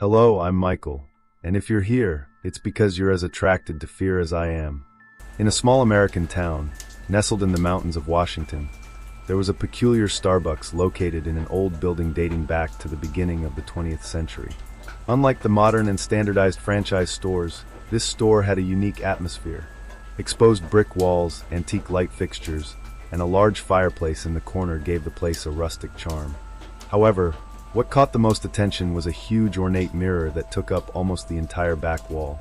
Hello, I'm Michael, and if you're here, it's because you're as attracted to fear as I am. In a small American town, nestled in the mountains of Washington, there was a peculiar Starbucks located in an old building dating back to the beginning of the 20th century. Unlike the modern and standardized franchise stores, this store had a unique atmosphere. Exposed brick walls, antique light fixtures, and a large fireplace in the corner gave the place a rustic charm. However, what caught the most attention was a huge ornate mirror that took up almost the entire back wall.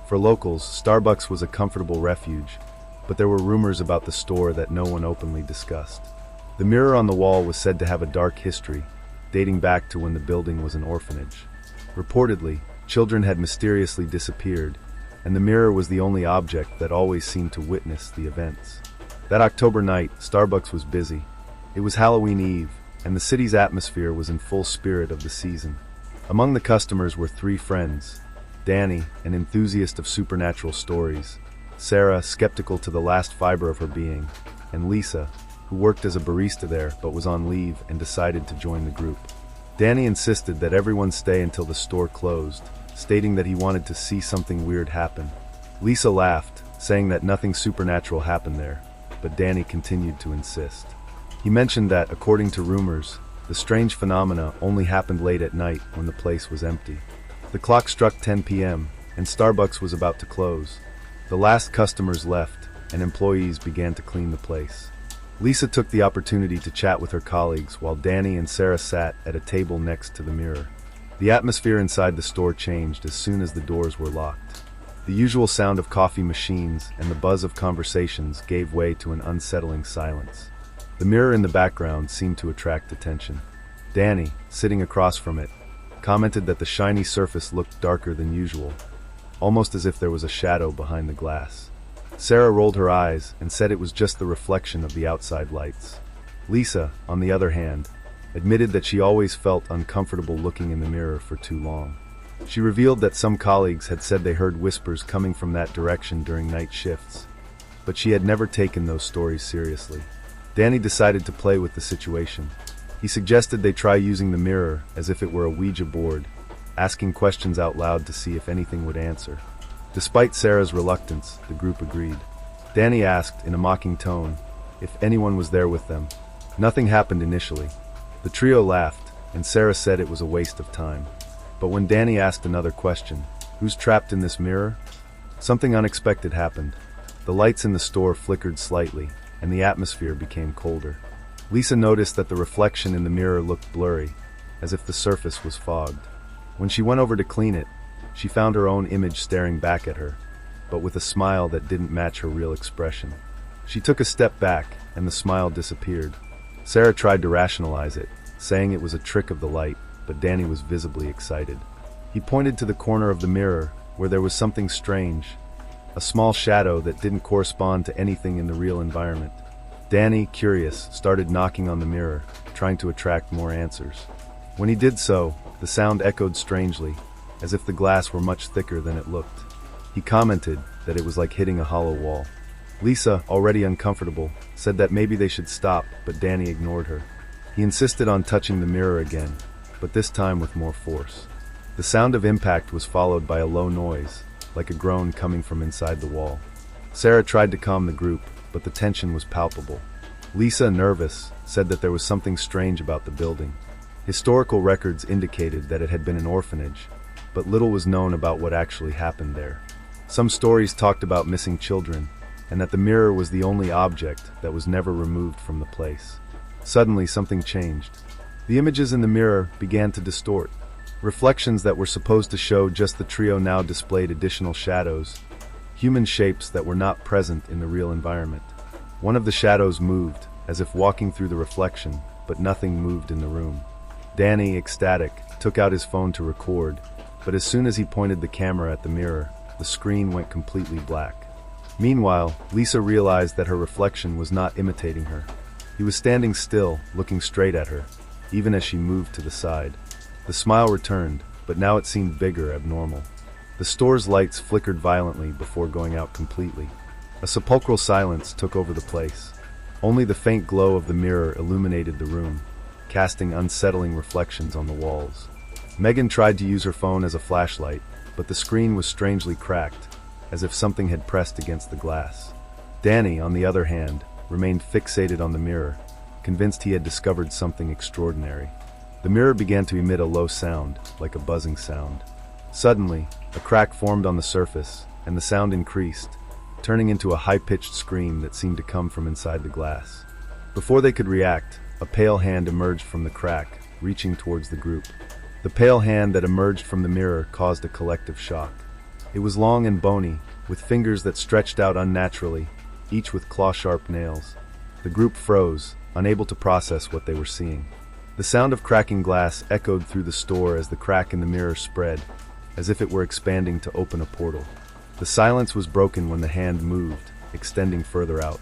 For locals, Starbucks was a comfortable refuge, but there were rumors about the store that no one openly discussed. The mirror on the wall was said to have a dark history, dating back to when the building was an orphanage. Reportedly, children had mysteriously disappeared, and the mirror was the only object that always seemed to witness the events. That October night, Starbucks was busy. It was Halloween Eve, and the city's atmosphere was in full spirit of the season. Among the customers were three friends: Danny, an enthusiast of supernatural stories; Sarah, skeptical to the last fiber of her being; and Lisa, who worked as a barista there but was on leave and decided to join the group. Danny insisted that everyone stay until the store closed, stating that he wanted to see something weird happen. Lisa laughed, saying that nothing supernatural happened there, but Danny continued to insist. He mentioned that, according to rumors, the strange phenomena only happened late at night when the place was empty. The clock struck 10 p.m., and Starbucks was about to close. The last customers left, and employees began to clean the place. Lisa took the opportunity to chat with her colleagues while Danny and Sarah sat at a table next to the mirror. The atmosphere inside the store changed as soon as the doors were locked. The usual sound of coffee machines and the buzz of conversations gave way to an unsettling silence. The mirror in the background seemed to attract attention. Danny, sitting across from it, commented that the shiny surface looked darker than usual, almost as if there was a shadow behind the glass. Sarah rolled her eyes and said it was just the reflection of the outside lights. Lisa, on the other hand, admitted that she always felt uncomfortable looking in the mirror for too long. She revealed that some colleagues had said they heard whispers coming from that direction during night shifts, but she had never taken those stories seriously. Danny decided to play with the situation. He suggested they try using the mirror as if it were a Ouija board, asking questions out loud to see if anything would answer. Despite Sarah's reluctance, the group agreed. Danny asked, in a mocking tone, if anyone was there with them. Nothing happened initially. The trio laughed, and Sarah said it was a waste of time. But when Danny asked another question, who's trapped in this mirror? Something unexpected happened. The lights in the store flickered slightly, and the atmosphere became colder. Lisa noticed that the reflection in the mirror looked blurry, as if the surface was fogged. When she went over to clean it, she found her own image staring back at her, but with a smile that didn't match her real expression. She took a step back, and the smile disappeared. Sarah tried to rationalize it, saying it was a trick of the light, but Danny was visibly excited. He pointed to the corner of the mirror, where there was something strange, a small shadow that didn't correspond to anything in the real environment. Danny, curious, started knocking on the mirror, trying to attract more answers. When he did so, the sound echoed strangely, as if the glass were much thicker than it looked. He commented that it was like hitting a hollow wall. Lisa, already uncomfortable, said that maybe they should stop, but Danny ignored her. He insisted on touching the mirror again, but this time with more force. The sound of impact was followed by a low noise, like a groan coming from inside the wall. Sarah tried to calm the group, but the tension was palpable. Lisa, nervous, said that there was something strange about the building. Historical records indicated that it had been an orphanage, but little was known about what actually happened there. Some stories talked about missing children, and that the mirror was the only object that was never removed from the place. Suddenly, something changed. The images in the mirror began to distort. Reflections that were supposed to show just the trio now displayed additional shadows, human shapes that were not present in the real environment. One of the shadows moved, as if walking through the reflection, but nothing moved in the room. Danny, ecstatic, took out his phone to record, but as soon as he pointed the camera at the mirror, the screen went completely black. Meanwhile, Lisa realized that her reflection was not imitating her. He was standing still, looking straight at her, even as she moved to the side. The smile returned, but now it seemed bigger, abnormal. The store's lights flickered violently before going out completely. A sepulchral silence took over the place. Only the faint glow of the mirror illuminated the room, casting unsettling reflections on the walls. Megan tried to use her phone as a flashlight, but the screen was strangely cracked, as if something had pressed against the glass. Danny, on the other hand, remained fixated on the mirror, convinced he had discovered something extraordinary. The mirror began to emit a low sound, like a buzzing sound. Suddenly, a crack formed on the surface, and the sound increased, turning into a high-pitched scream that seemed to come from inside the glass. Before they could react, a pale hand emerged from the crack, reaching towards the group. The pale hand that emerged from the mirror caused a collective shock. It was long and bony, with fingers that stretched out unnaturally, each with claw-sharp nails. The group froze, unable to process what they were seeing. The sound of cracking glass echoed through the store as the crack in the mirror spread, as if it were expanding to open a portal. The silence was broken when the hand moved, extending further out.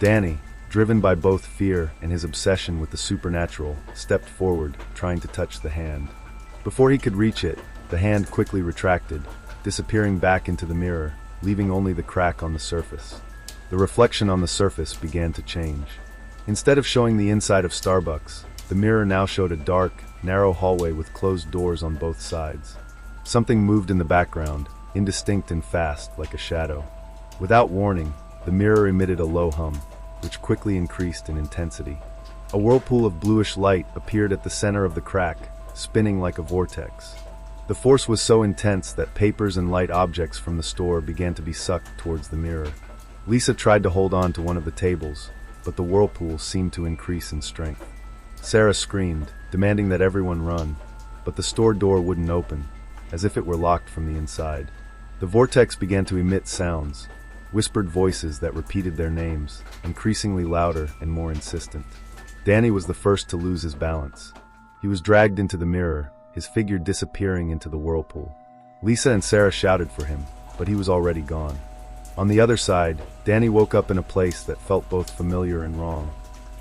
Danny, driven by both fear and his obsession with the supernatural, stepped forward, trying to touch the hand. Before he could reach it, the hand quickly retracted, disappearing back into the mirror, leaving only the crack on the surface. The reflection on the surface began to change. Instead of showing the inside of Starbucks, the mirror now showed a dark, narrow hallway with closed doors on both sides. Something moved in the background, indistinct and fast, like a shadow. Without warning, the mirror emitted a low hum, which quickly increased in intensity. A whirlpool of bluish light appeared at the center of the crack, spinning like a vortex. The force was so intense that papers and light objects from the store began to be sucked towards the mirror. Lisa tried to hold on to one of the tables, but the whirlpool seemed to increase in strength. Sarah screamed, demanding that everyone run, but the store door wouldn't open, as if it were locked from the inside. The vortex began to emit sounds, whispered voices that repeated their names, increasingly louder and more insistent. Danny was the first to lose his balance. He was dragged into the mirror, his figure disappearing into the whirlpool. Lisa and Sarah shouted for him, but he was already gone. On the other side, Danny woke up in a place that felt both familiar and wrong.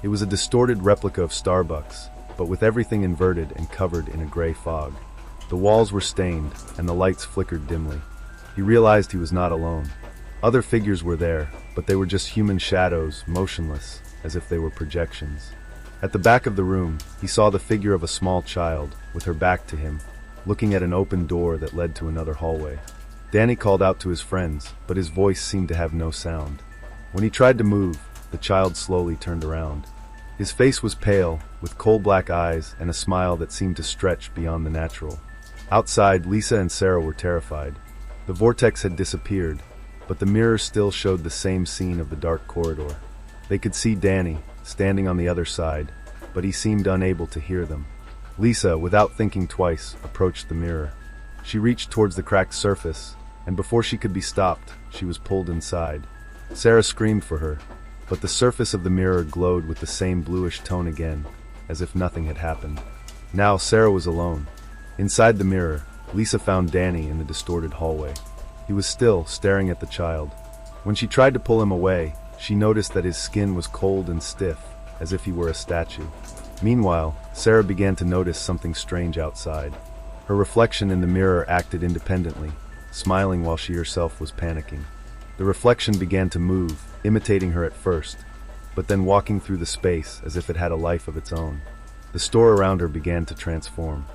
It was a distorted replica of Starbucks, but with everything inverted and covered in a gray fog. The walls were stained, and the lights flickered dimly. He realized he was not alone. Other figures were there, but they were just human shadows, motionless, as if they were projections. At the back of the room, he saw the figure of a small child, with her back to him, looking at an open door that led to another hallway. Danny called out to his friends, but his voice seemed to have no sound. When he tried to move, the child slowly turned around. His face was pale, with coal-black eyes and a smile that seemed to stretch beyond the natural. Outside, Lisa and Sarah were terrified. The vortex had disappeared, but the mirror still showed the same scene of the dark corridor. They could see Danny, standing on the other side, but he seemed unable to hear them. Lisa, without thinking twice, approached the mirror. She reached towards the cracked surface, and before she could be stopped, she was pulled inside. Sarah screamed for her, but the surface of the mirror glowed with the same bluish tone again, as if nothing had happened. Now Sarah was alone. Inside the mirror, Lisa found Danny in the distorted hallway. He was still staring at the child. When she tried to pull him away, she noticed that his skin was cold and stiff, as if he were a statue. Meanwhile, Sarah began to notice something strange outside. Her reflection in the mirror acted independently, smiling while she herself was panicking. The reflection began to move, imitating her at first, but then walking through the space as if it had a life of its own. The store around her began to transform.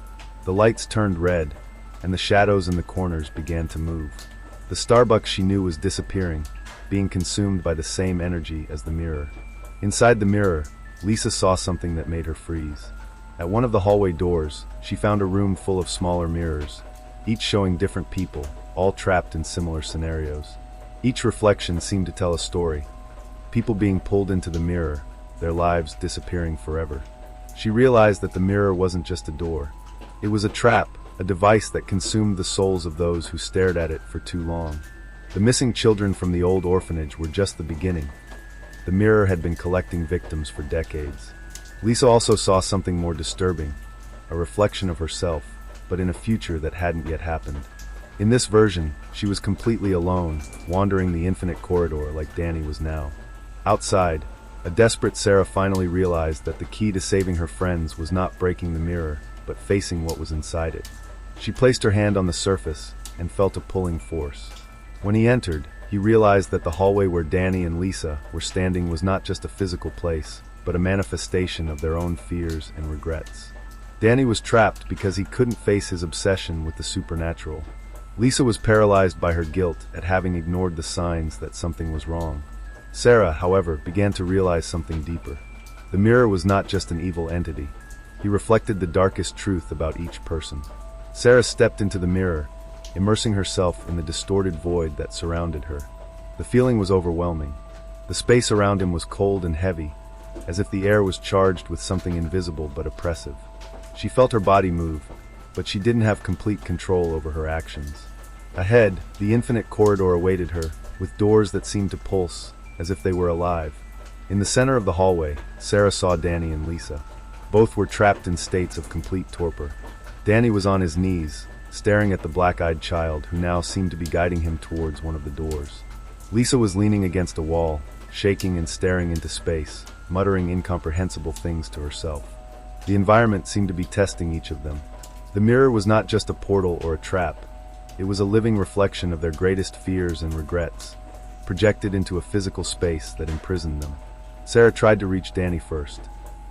The lights turned red, and the shadows in the corners began to move. The Starbucks she knew was disappearing, being consumed by the same energy as the mirror. Inside the mirror, Lisa saw something that made her freeze. At one of the hallway doors, she found a room full of smaller mirrors, each showing different people, all trapped in similar scenarios. Each reflection seemed to tell a story. People being pulled into the mirror, their lives disappearing forever. She realized that the mirror wasn't just a door. It was a trap, a device that consumed the souls of those who stared at it for too long. The missing children from the old orphanage were just the beginning. The mirror had been collecting victims for decades. Lisa also saw something more disturbing, a reflection of herself, but in a future that hadn't yet happened. In this version, she was completely alone, wandering the infinite corridor like Danny was now. Outside, a desperate Sarah finally realized that the key to saving her friends was not breaking the mirror, but facing what was inside it. She placed her hand on the surface and felt a pulling force. When he entered, he realized that the hallway where Danny and Lisa were standing was not just a physical place, but a manifestation of their own fears and regrets. Danny was trapped because he couldn't face his obsession with the supernatural. Lisa was paralyzed by her guilt at having ignored the signs that something was wrong. Sarah, however, began to realize something deeper. The mirror was not just an evil entity. He reflected the darkest truth about each person. Sarah stepped into the mirror, immersing herself in the distorted void that surrounded her. The feeling was overwhelming. The space around him was cold and heavy, as if the air was charged with something invisible but oppressive. She felt her body move, but she didn't have complete control over her actions. Ahead, the infinite corridor awaited her, with doors that seemed to pulse, as if they were alive. In the center of the hallway, Sarah saw Danny and Lisa. Both were trapped in states of complete torpor. Danny was on his knees, staring at the black-eyed child who now seemed to be guiding him towards one of the doors. Lisa was leaning against a wall, shaking and staring into space, muttering incomprehensible things to herself. The environment seemed to be testing each of them. The mirror was not just a portal or a trap. It was a living reflection of their greatest fears and regrets, projected into a physical space that imprisoned them. Sarah tried to reach Danny first.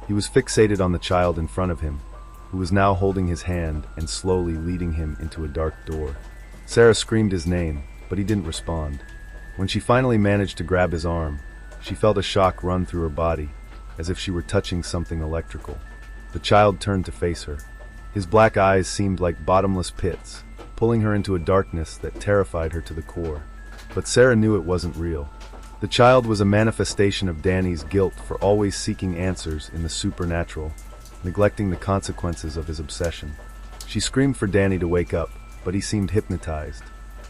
He was fixated on the child in front of him, who was now holding his hand and slowly leading him into a dark door. Sarah screamed his name, but he didn't respond. When she finally managed to grab his arm, she felt a shock run through her body, as if she were touching something electrical. The child turned to face her. His black eyes seemed like bottomless pits, pulling her into a darkness that terrified her to the core. But Sarah knew it wasn't real. The child was a manifestation of Danny's guilt for always seeking answers in the supernatural, neglecting the consequences of his obsession. She screamed for Danny to wake up, but he seemed hypnotized.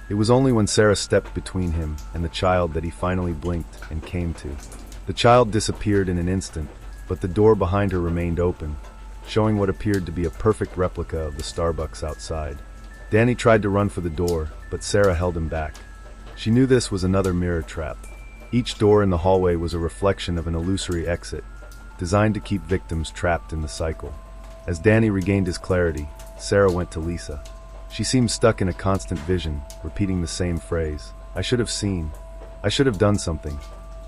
It was only when Sarah stepped between him and the child that he finally blinked and came to. The child disappeared in an instant, but the door behind her remained open, showing what appeared to be a perfect replica of the Starbucks outside. Danny tried to run for the door, but Sarah held him back. She knew this was another mirror trap. Each door in the hallway was a reflection of an illusory exit, designed to keep victims trapped in the cycle. As Danny regained his clarity, Sarah went to Lisa. She seemed stuck in a constant vision, repeating the same phrase. "I should have seen. I should have done something."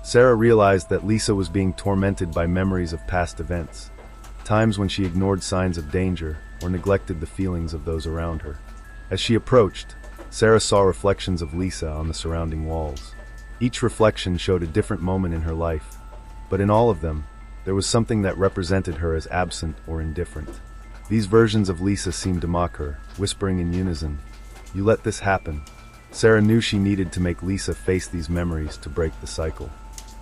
Sarah realized that Lisa was being tormented by memories of past events, times when she ignored signs of danger or neglected the feelings of those around her. As she approached, Sarah saw reflections of Lisa on the surrounding walls. Each reflection showed a different moment in her life, but in all of them, there was something that represented her as absent or indifferent. These versions of Lisa seemed to mock her, whispering in unison, "You let this happen." Sarah knew she needed to make Lisa face these memories to break the cycle.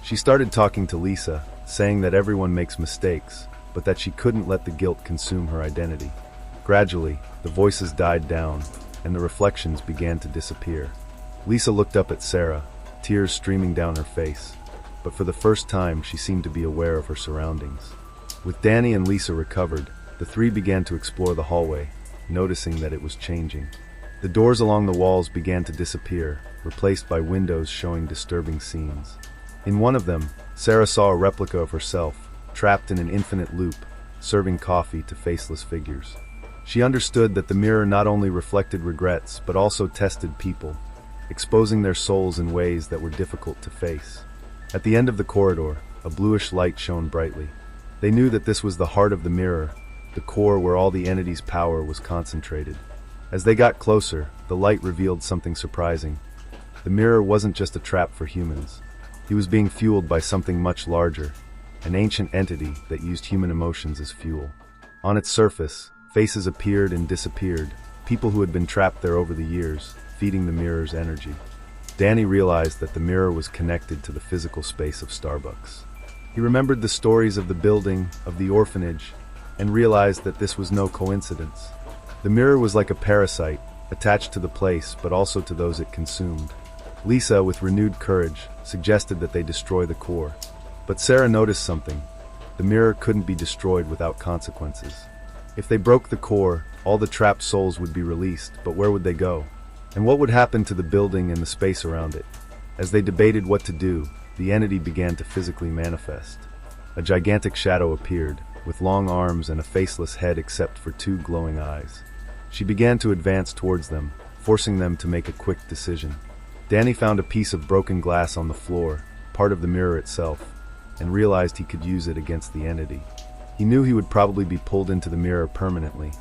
She started talking to Lisa, saying that everyone makes mistakes, but that she couldn't let the guilt consume her identity. Gradually, the voices died down, and the reflections began to disappear. Lisa looked up at Sarah, tears streaming down her face, but for the first time she seemed to be aware of her surroundings. With Danny and Lisa recovered, the three began to explore the hallway, noticing that it was changing. The doors along the walls began to disappear, replaced by windows showing disturbing scenes. In one of them, Sarah saw a replica of herself, trapped in an infinite loop, serving coffee to faceless figures. She understood that the mirror not only reflected regrets, but also tested people, exposing their souls in ways that were difficult to face. At the end of the corridor, a bluish light shone brightly. They knew that this was the heart of the mirror, the core where all the entity's power was concentrated. As they got closer, the light revealed something surprising. The mirror wasn't just a trap for humans. He was being fueled by something much larger, an ancient entity that used human emotions as fuel. On its surface, faces appeared and disappeared, people who had been trapped there over the years, feeding the mirror's energy. Danny realized that the mirror was connected to the physical space of Starbucks. He remembered the stories of the building, of the orphanage, and realized that this was no coincidence. The mirror was like a parasite, attached to the place but also to those it consumed. Lisa, with renewed courage, suggested that they destroy the core. But Sarah noticed something. The mirror couldn't be destroyed without consequences. If they broke the core, all the trapped souls would be released, but where would they go? And what would happen to the building and the space around it? As they debated what to do, the entity began to physically manifest. A gigantic shadow appeared, with long arms and a faceless head except for two glowing eyes. She began to advance towards them, forcing them to make a quick decision. Danny found a piece of broken glass on the floor, part of the mirror itself, and realized he could use it against the entity. He knew he would probably be pulled into the mirror permanently,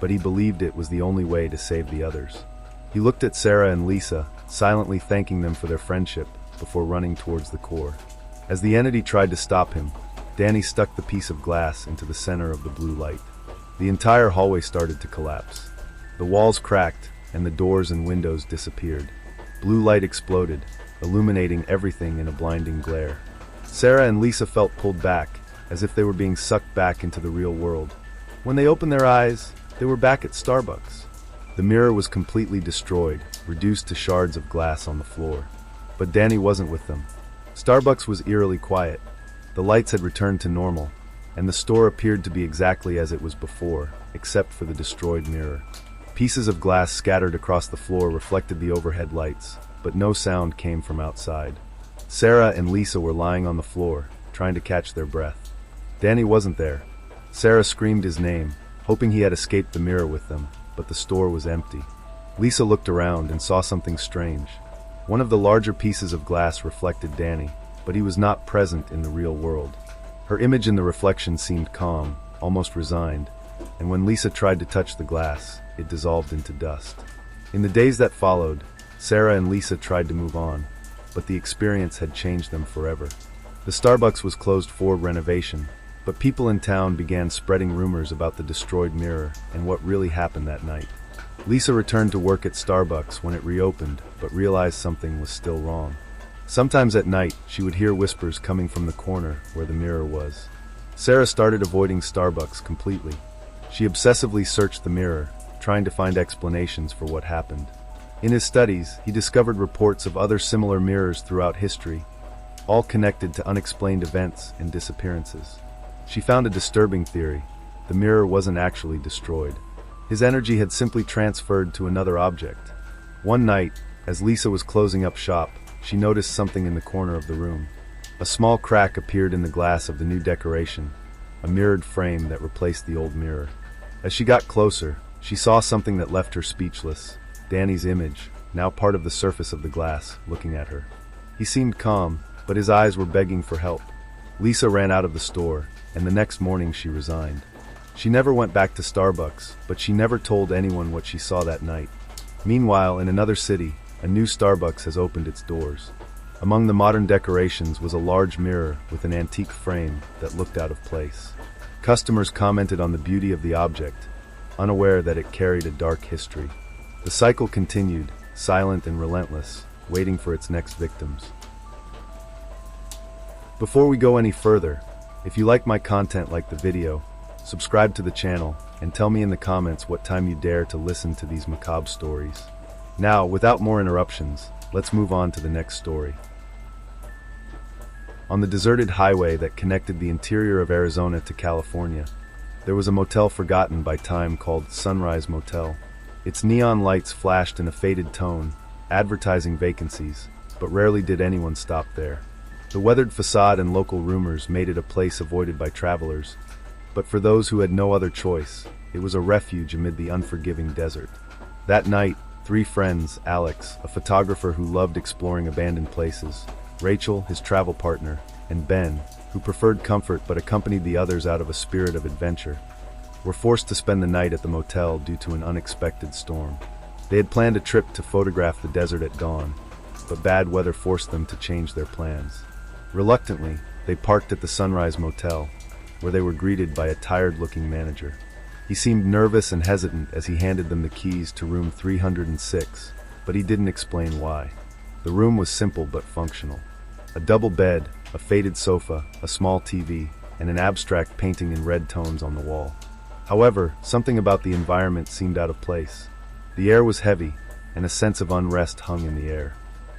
but he believed it was the only way to save the others. He looked at Sarah and Lisa, silently thanking them for their friendship, before running towards the core. As the entity tried to stop him, Danny stuck the piece of glass into the center of the blue light. The entire hallway started to collapse. The walls cracked, and the doors and windows disappeared. Blue light exploded, illuminating everything in a blinding glare. Sarah and Lisa felt pulled back, as if they were being sucked back into the real world. When they opened their eyes, they were back at Starbucks. The mirror was completely destroyed, reduced to shards of glass on the floor. But Danny wasn't with them. Starbucks was eerily quiet. The lights had returned to normal, and the store appeared to be exactly as it was before, except for the destroyed mirror. Pieces of glass scattered across the floor reflected the overhead lights, but no sound came from outside. Sarah and Lisa were lying on the floor, trying to catch their breath. Danny wasn't there. Sarah screamed his name, hoping he had escaped the mirror with them, but the store was empty. Lisa looked around and saw something strange. One of the larger pieces of glass reflected Danny, but he was not present in the real world. Her image in the reflection seemed calm, almost resigned, and when Lisa tried to touch the glass, it dissolved into dust. In the days that followed, Sarah and Lisa tried to move on, but the experience had changed them forever. The Starbucks was closed for renovation, but people in town began spreading rumors about the destroyed mirror and what really happened that night. Lisa returned to work at Starbucks when it reopened, but realized something was still wrong. Sometimes at night, she would hear whispers coming from the corner where the mirror was. Sarah started avoiding Starbucks completely. She obsessively searched the mirror, trying to find explanations for what happened. In his studies, he discovered reports of other similar mirrors throughout history, all connected to unexplained events and disappearances. She found a disturbing theory. The mirror wasn't actually destroyed. His energy had simply transferred to another object. One night, as Lisa was closing up shop, she noticed something in the corner of the room. A small crack appeared in the glass of the new decoration, a mirrored frame that replaced the old mirror. As she got closer, she saw something that left her speechless. Danny's image, now part of the surface of the glass, looking at her. He seemed calm, but his eyes were begging for help. Lisa ran out of the store, and the next morning she resigned. She never went back to Starbucks, but she never told anyone what she saw that night. Meanwhile, in another city, a new Starbucks has opened its doors. Among the modern decorations was a large mirror with an antique frame that looked out of place. Customers commented on the beauty of the object, unaware that it carried a dark history. The cycle continued, silent and relentless, waiting for its next victims. Before we go any further, if you like my content, like the video, subscribe to the channel, and tell me in the comments what time you dare to listen to these macabre stories. Now, without more interruptions, let's move on to the next story. On the deserted highway that connected the interior of Arizona to California, there was a motel forgotten by time called Sunrise Motel. Its neon lights flashed in a faded tone, advertising vacancies, but rarely did anyone stop there. The weathered facade and local rumors made it a place avoided by travelers, but for those who had no other choice, it was a refuge amid the unforgiving desert. That night, three friends, Alex, a photographer who loved exploring abandoned places, Rachel, his travel partner, and Ben, who preferred comfort but accompanied the others out of a spirit of adventure, were forced to spend the night at the motel due to an unexpected storm. They had planned a trip to photograph the desert at dawn, but bad weather forced them to change their plans. Reluctantly, they parked at the Sunrise Motel, where they were greeted by a tired-looking manager. He seemed nervous and hesitant as he handed them the keys to room 306, but he didn't explain why. The room was simple but functional. A double bed, a faded sofa, a small TV, and an abstract painting in red tones on the wall. However, something about the environment seemed out of place. The air was heavy, and a sense of unrest hung in the air.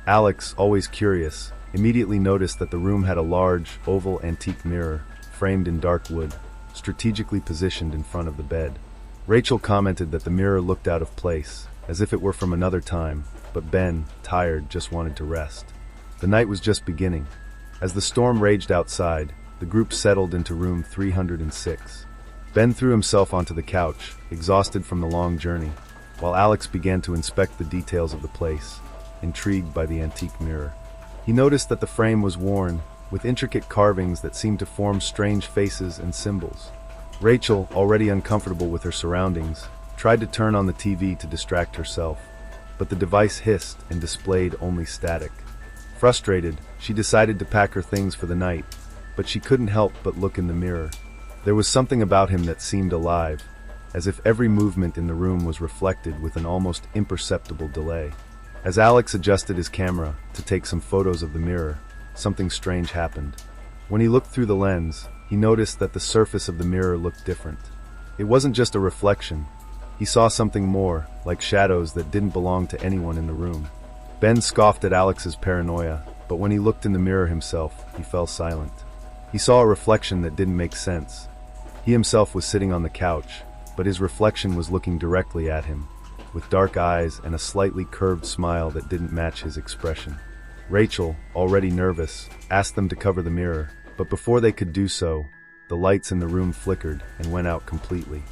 Alex, always curious, immediately noticed that the room had a large, oval antique mirror, framed in dark wood, strategically positioned in front of the bed. Rachel commented that the mirror looked out of place, as if it were from another time, but Ben, tired, just wanted to rest. The night was just beginning. As the storm raged outside, the group settled into room 306. Ben threw himself onto the couch, exhausted from the long journey, while Alex began to inspect the details of the place, intrigued by the antique mirror. He noticed that the frame was worn, with intricate carvings that seemed to form strange faces and symbols. Rachel, already uncomfortable with her surroundings, tried to turn on the TV to distract herself, but the device hissed and displayed only static. Frustrated, she decided to pack her things for the night, but she couldn't help but look in the mirror. There was something about him that seemed alive, as if every movement in the room was reflected with an almost imperceptible delay. As Alex adjusted his camera to take some photos of the mirror, something strange happened. When he looked through the lens, he noticed that the surface of the mirror looked different. It wasn't just a reflection. He saw something more, like shadows that didn't belong to anyone in the room. Ben scoffed at Alex's paranoia, but when he looked in the mirror himself, he fell silent. He saw a reflection that didn't make sense. He himself was sitting on the couch, but his reflection was looking directly at him, with dark eyes and a slightly curved smile that didn't match his expression. Rachel, already nervous, asked them to cover the mirror, but before they could do so, the lights in the room flickered and went out completely.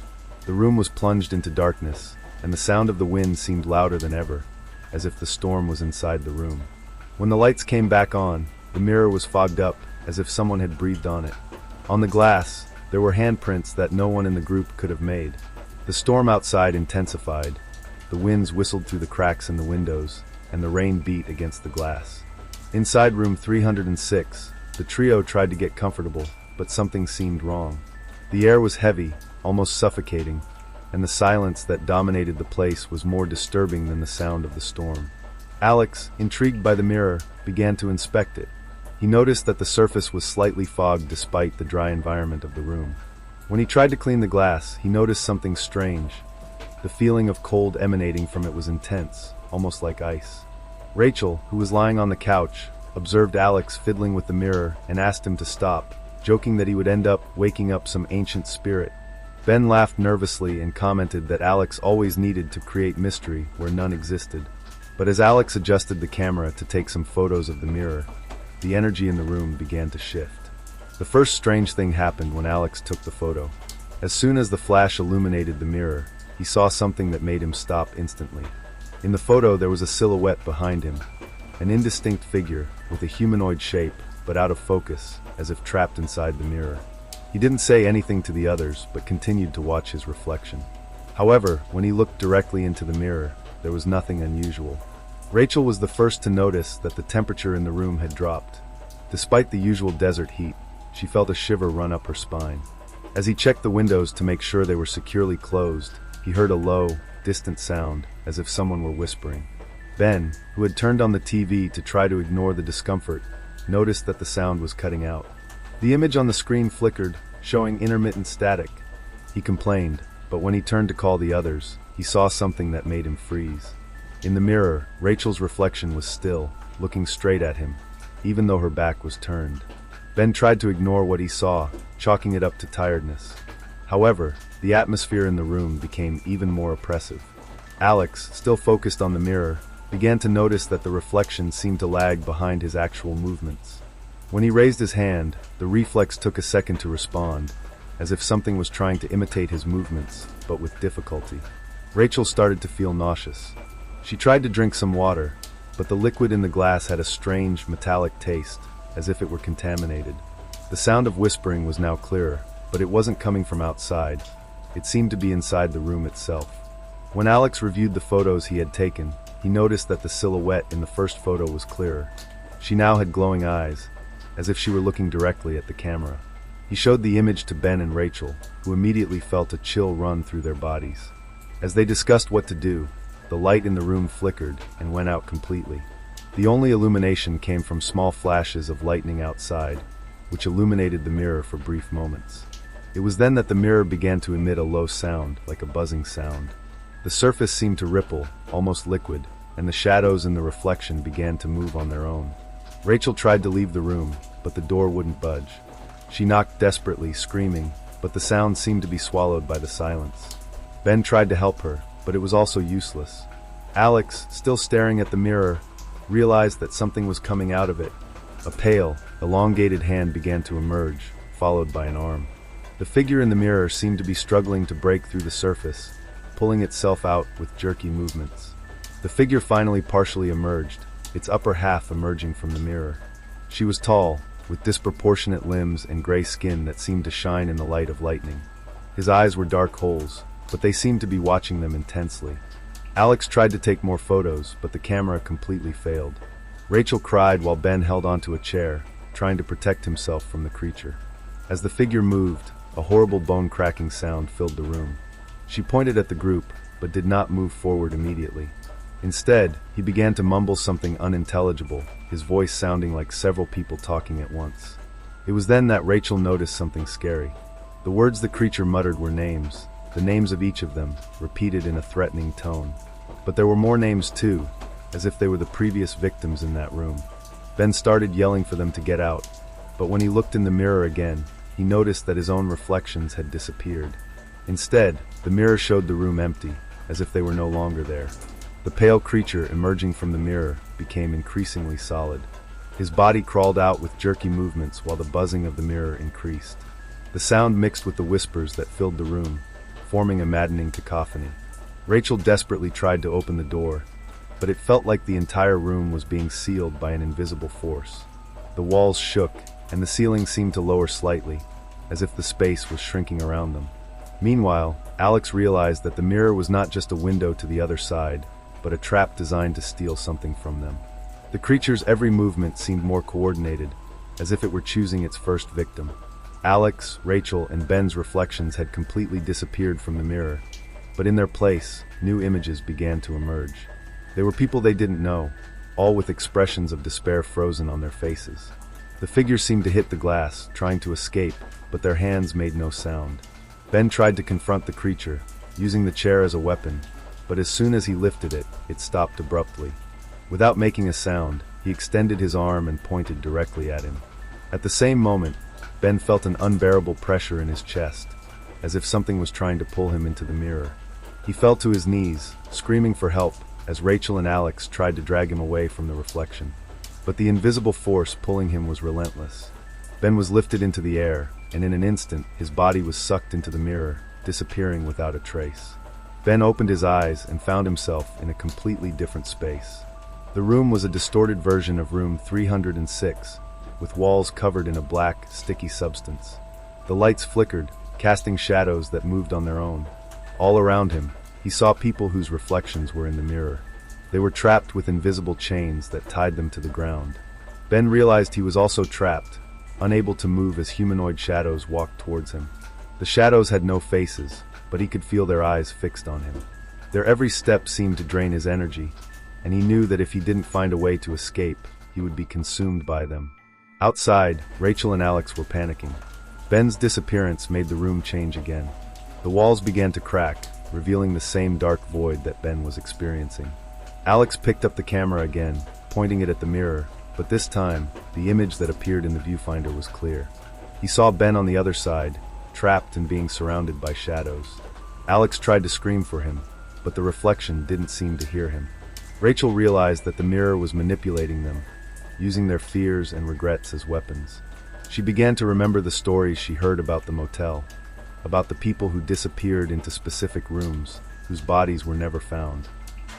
The room was plunged into darkness, and the sound of the wind seemed louder than ever, as if the storm was inside the room. When the lights came back on, the mirror was fogged up, as if someone had breathed on it. On the glass, there were handprints that no one in the group could have made. The storm outside intensified. The winds whistled through the cracks in the windows, and the rain beat against the glass. Inside room 306, the trio tried to get comfortable, but something seemed wrong. The air was heavy, almost suffocating, and the silence that dominated the place was more disturbing than the sound of the storm. Alex, intrigued by the mirror, began to inspect it. He noticed that the surface was slightly fogged despite the dry environment of the room. When he tried to clean the glass, he noticed something strange. The feeling of cold emanating from it was intense, almost like ice. Rachel, who was lying on the couch, observed Alex fiddling with the mirror and asked him to stop, joking that he would end up waking up some ancient spirit. Ben laughed nervously and commented that Alex always needed to create mystery where none existed. But as Alex adjusted the camera to take some photos of the mirror, the energy in the room began to shift. The first strange thing happened when Alex took the photo. As soon as the flash illuminated the mirror, he saw something that made him stop instantly. In the photo, there was a silhouette behind him, an indistinct figure with a humanoid shape, but out of focus, as if trapped inside the mirror. He didn't say anything to the others, but continued to watch his reflection. However, when he looked directly into the mirror, there was nothing unusual. Rachel was the first to notice that the temperature in the room had dropped. Despite the usual desert heat, she felt a shiver run up her spine. As he checked the windows to make sure they were securely closed, he heard a low, distant sound, as if someone were whispering. Ben, who had turned on the TV to try to ignore the discomfort, noticed that the sound was cutting out. The image on the screen flickered, showing intermittent static. He complained, but when he turned to call the others, he saw something that made him freeze. In the mirror, Rachel's reflection was still, looking straight at him, even though her back was turned. Ben tried to ignore what he saw, chalking it up to tiredness. However, the atmosphere in the room became even more oppressive. Alex, still focused on the mirror, began to notice that the reflection seemed to lag behind his actual movements. When he raised his hand, the reflex took a second to respond, as if something was trying to imitate his movements, but with difficulty. Rachel started to feel nauseous. She tried to drink some water, but the liquid in the glass had a strange, metallic taste, as if it were contaminated. The sound of whispering was now clearer, but it wasn't coming from outside. It seemed to be inside the room itself. When Alex reviewed the photos he had taken, he noticed that the silhouette in the first photo was clearer. She now had glowing eyes, as if she were looking directly at the camera. He showed the image to Ben and Rachel, who immediately felt a chill run through their bodies. As they discussed what to do, the light in the room flickered and went out completely. The only illumination came from small flashes of lightning outside, which illuminated the mirror for brief moments. It was then that the mirror began to emit a low sound, like a buzzing sound. The surface seemed to ripple, almost liquid, and the shadows in the reflection began to move on their own. Rachel tried to leave the room, but the door wouldn't budge. She knocked desperately, screaming, but the sound seemed to be swallowed by the silence. Ben tried to help her, but it was also useless. Alex, still staring at the mirror, realized that something was coming out of it. A pale, elongated hand began to emerge, followed by an arm. The figure in the mirror seemed to be struggling to break through the surface, pulling itself out with jerky movements. The figure finally partially emerged, its upper half emerging from the mirror. She was tall, with disproportionate limbs and gray skin that seemed to shine in the light of lightning. His eyes were dark holes, but they seemed to be watching them intensely. Alex tried to take more photos, but the camera completely failed. Rachel cried while Ben held onto a chair, trying to protect himself from the creature. As the figure moved, a horrible bone-cracking sound filled the room. She pointed at the group, but did not move forward immediately. Instead, he began to mumble something unintelligible, his voice sounding like several people talking at once. It was then that Rachel noticed something scary. The words the creature muttered were names, the names of each of them, repeated in a threatening tone. But there were more names too, as if they were the previous victims in that room. Ben started yelling for them to get out, but when he looked in the mirror again, he noticed that his own reflections had disappeared. Instead, the mirror showed the room empty, as if they were no longer there. The pale creature emerging from the mirror became increasingly solid. His body crawled out with jerky movements while the buzzing of the mirror increased. The sound mixed with the whispers that filled the room, forming a maddening cacophony. Rachel desperately tried to open the door, but it felt like the entire room was being sealed by an invisible force. The walls shook, and the ceiling seemed to lower slightly, as if the space was shrinking around them. Meanwhile, Alex realized that the mirror was not just a window to the other side, but a trap designed to steal something from them. The creature's every movement seemed more coordinated, as if it were choosing its first victim. Alex, Rachel, and Ben's reflections had completely disappeared from the mirror, but in their place, new images began to emerge. They were people they didn't know, all with expressions of despair frozen on their faces. The figures seemed to hit the glass, trying to escape, but their hands made no sound. Ben tried to confront the creature, using the chair as a weapon, but as soon as he lifted it, it stopped abruptly. Without making a sound, he extended his arm and pointed directly at him. At the same moment, Ben felt an unbearable pressure in his chest, as if something was trying to pull him into the mirror. He fell to his knees, screaming for help, as Rachel and Alex tried to drag him away from the reflection. But the invisible force pulling him was relentless. Ben was lifted into the air, and in an instant, his body was sucked into the mirror, disappearing without a trace. Ben opened his eyes and found himself in a completely different space. The room was a distorted version of room 306, with walls covered in a black, sticky substance. The lights flickered, casting shadows that moved on their own. All around him, he saw people whose reflections were in the mirror. They were trapped with invisible chains that tied them to the ground. Ben realized he was also trapped, unable to move as humanoid shadows walked towards him. The shadows had no faces, but he could feel their eyes fixed on him. Their every step seemed to drain his energy, and he knew that if he didn't find a way to escape, he would be consumed by them. Outside, Rachel and Alex were panicking. Ben's disappearance made the room change again. The walls began to crack, revealing the same dark void that Ben was experiencing. Alex picked up the camera again, pointing it at the mirror, but this time, the image that appeared in the viewfinder was clear. He saw Ben on the other side, trapped and being surrounded by shadows. Alex tried to scream for him, but the reflection didn't seem to hear him. Rachel realized that the mirror was manipulating them, using their fears and regrets as weapons. She began to remember the stories she heard about the motel, about the people who disappeared into specific rooms, whose bodies were never found.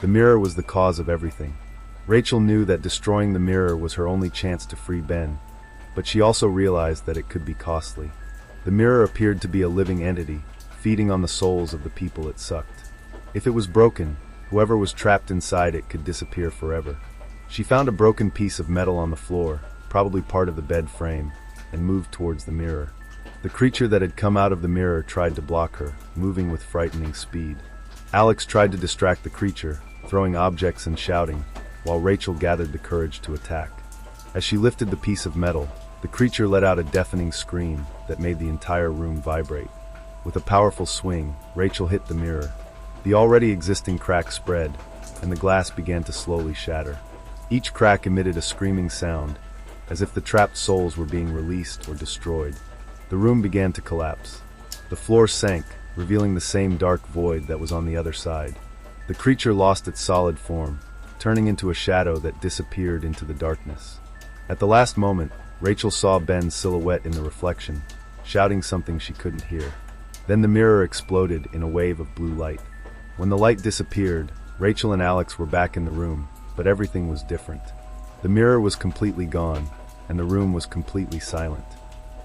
The mirror was the cause of everything. Rachel knew that destroying the mirror was her only chance to free Ben, but she also realized that it could be costly. The mirror appeared to be a living entity, feeding on the souls of the people it sucked. If it was broken, whoever was trapped inside it could disappear forever. She found a broken piece of metal on the floor, probably part of the bed frame, and moved towards the mirror. The creature that had come out of the mirror tried to block her, moving with frightening speed. Alex tried to distract the creature, throwing objects and shouting, while Rachel gathered the courage to attack. As she lifted the piece of metal, the creature let out a deafening scream that made the entire room vibrate. With a powerful swing, Rachel hit the mirror. The already existing crack spread, and the glass began to slowly shatter. Each crack emitted a screaming sound, as if the trapped souls were being released or destroyed. The room began to collapse. The floor sank, revealing the same dark void that was on the other side. The creature lost its solid form, turning into a shadow that disappeared into the darkness. At the last moment, Rachel saw Ben's silhouette in the reflection, shouting something she couldn't hear. Then the mirror exploded in a wave of blue light. When the light disappeared, Rachel and Alex were back in the room, but everything was different. The mirror was completely gone, and the room was completely silent.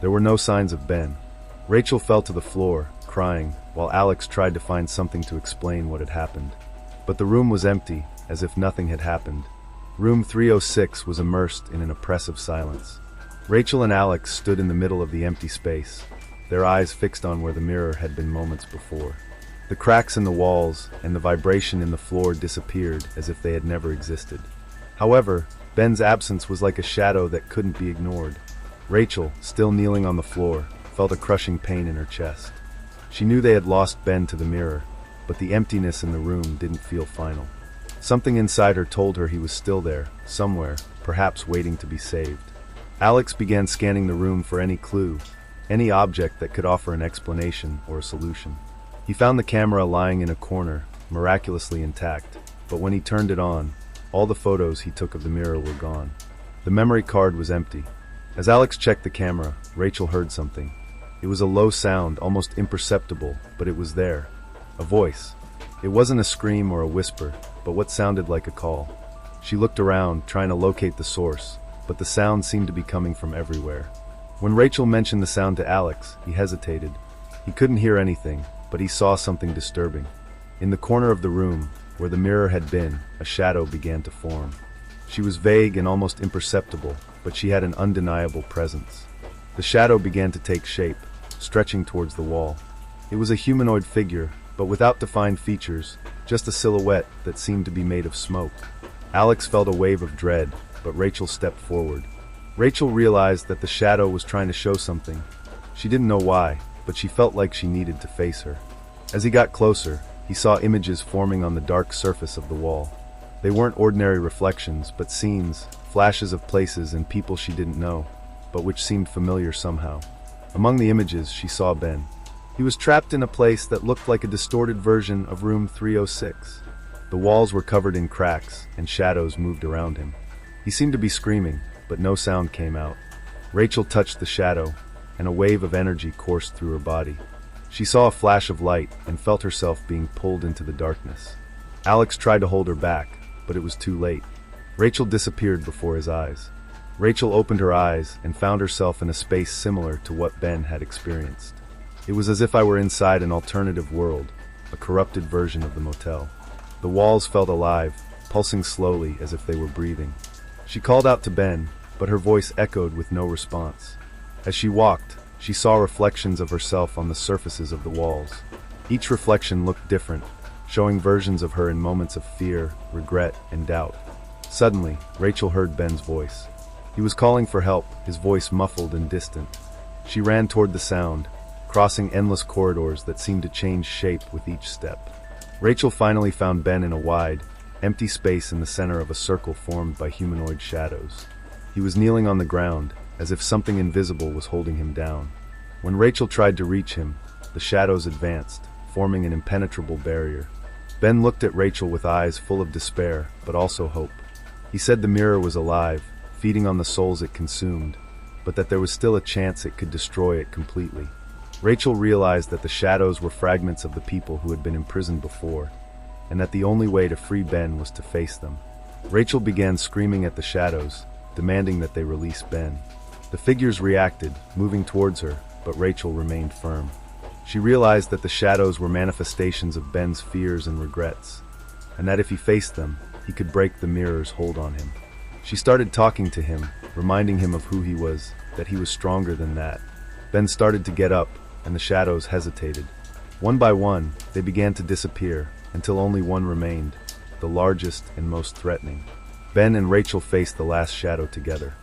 There were no signs of Ben. Rachel fell to the floor, crying, while Alex tried to find something to explain what had happened. But the room was empty, as if nothing had happened. Room 306 was immersed in an oppressive silence. Rachel and Alex stood in the middle of the empty space, their eyes fixed on where the mirror had been moments before. The cracks in the walls and the vibration in the floor disappeared as if they had never existed. However, Ben's absence was like a shadow that couldn't be ignored. Rachel, still kneeling on the floor, felt a crushing pain in her chest. She knew they had lost Ben to the mirror, but the emptiness in the room didn't feel final. Something inside her told her he was still there, somewhere, perhaps waiting to be saved. Alex began scanning the room for any clue, any object that could offer an explanation or a solution. He found the camera lying in a corner, miraculously intact, but when he turned it on, all the photos he took of the mirror were gone. The memory card was empty. As Alex checked the camera, Rachel heard something. It was a low sound, almost imperceptible, but it was there. A voice. It wasn't a scream or a whisper, but what sounded like a call. She looked around, trying to locate the source, but the sound seemed to be coming from everywhere. When Rachel mentioned the sound to Alex, he hesitated. He couldn't hear anything, but he saw something disturbing. In the corner of the room, where the mirror had been, a shadow began to form. She was vague and almost imperceptible, but she had an undeniable presence. The shadow began to take shape, stretching towards the wall. It was a humanoid figure, but without defined features, just a silhouette that seemed to be made of smoke. Alex felt a wave of dread, but Rachel stepped forward. Rachel realized that the shadow was trying to show something. She didn't know why, but she felt like she needed to face her. As he got closer, he saw images forming on the dark surface of the wall. They weren't ordinary reflections, but scenes, flashes of places and people she didn't know, but which seemed familiar somehow. Among the images, she saw Ben. He was trapped in a place that looked like a distorted version of room 306. The walls were covered in cracks, and shadows moved around him. He seemed to be screaming, but no sound came out. Rachel touched the shadow, and a wave of energy coursed through her body. She saw a flash of light and felt herself being pulled into the darkness. Alex tried to hold her back, but it was too late. Rachel disappeared before his eyes. Rachel opened her eyes and found herself in a space similar to what Ben had experienced. It was as if I were inside an alternative world, a corrupted version of the motel. The walls felt alive, pulsing slowly as if they were breathing. She called out to Ben, but her voice echoed with no response. As she walked, she saw reflections of herself on the surfaces of the walls. Each reflection looked different, showing versions of her in moments of fear, regret, and doubt. Suddenly, Rachel heard Ben's voice. He was calling for help, his voice muffled and distant. She ran toward the sound, crossing endless corridors that seemed to change shape with each step. Rachel finally found Ben in a wide, empty space in the center of a circle formed by humanoid shadows. He was kneeling on the ground, as if something invisible was holding him down. When Rachel tried to reach him, the shadows advanced, forming an impenetrable barrier. Ben looked at Rachel with eyes full of despair, but also hope. He said the mirror was alive, feeding on the souls it consumed, but that there was still a chance it could destroy it completely. Rachel realized that the shadows were fragments of the people who had been imprisoned before, and that the only way to free Ben was to face them. Rachel began screaming at the shadows, demanding that they release Ben. The figures reacted, moving towards her, but Rachel remained firm. She realized that the shadows were manifestations of Ben's fears and regrets, and that if he faced them, he could break the mirror's hold on him. She started talking to him, reminding him of who he was, that he was stronger than that. Ben started to get up, and the shadows hesitated. One by one, they began to disappear, until only one remained, the largest and most threatening. Ben and Rachel faced the last shadow together.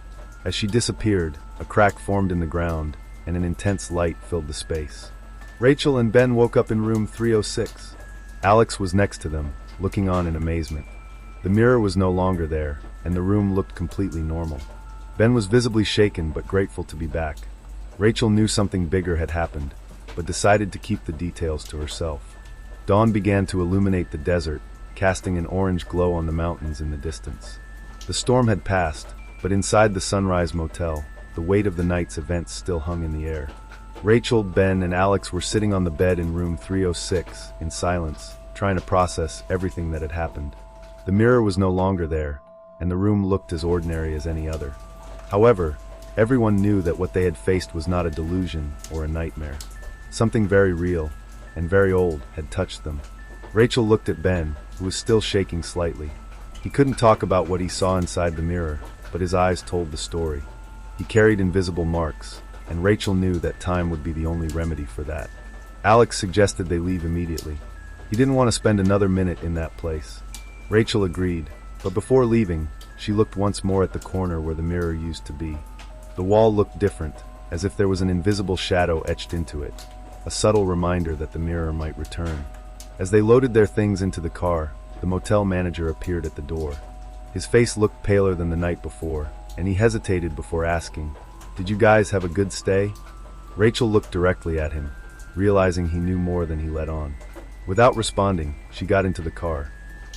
As she disappeared, a crack formed in the ground, and an intense light filled the space. Rachel and Ben woke up in room 306. Alex was next to them, looking on in amazement. The mirror was no longer there, and the room looked completely normal. Ben was visibly shaken but grateful to be back. Rachel knew something bigger had happened, but decided to keep the details to herself. Dawn began to illuminate the desert, casting an orange glow on the mountains in the distance. The storm had passed, but inside the Sunrise Motel, the weight of the night's events still hung in the air. Rachel, Ben, and Alex were sitting on the bed in room 306, in silence, trying to process everything that had happened. The mirror was no longer there, and the room looked as ordinary as any other. However, Everyone knew that what they had faced was not a delusion or a nightmare. Something very real and very old had touched them. Rachel looked at Ben, who was still shaking slightly. He couldn't talk about what he saw inside the mirror, but his eyes told the story. He carried invisible marks, and Rachel knew that time would be the only remedy for that. Alex suggested they leave immediately. He didn't want to spend another minute in that place. Rachel agreed, but before leaving, she looked once more at the corner where the mirror used to be. The wall looked different, as if there was an invisible shadow etched into it, a subtle reminder that the mirror might return. As they loaded their things into the car, the motel manager appeared at the door. His face looked paler than the night before, and he hesitated before asking, "Did you guys have a good stay?" Rachel looked directly at him, realizing he knew more than he let on. Without responding, she got into the car.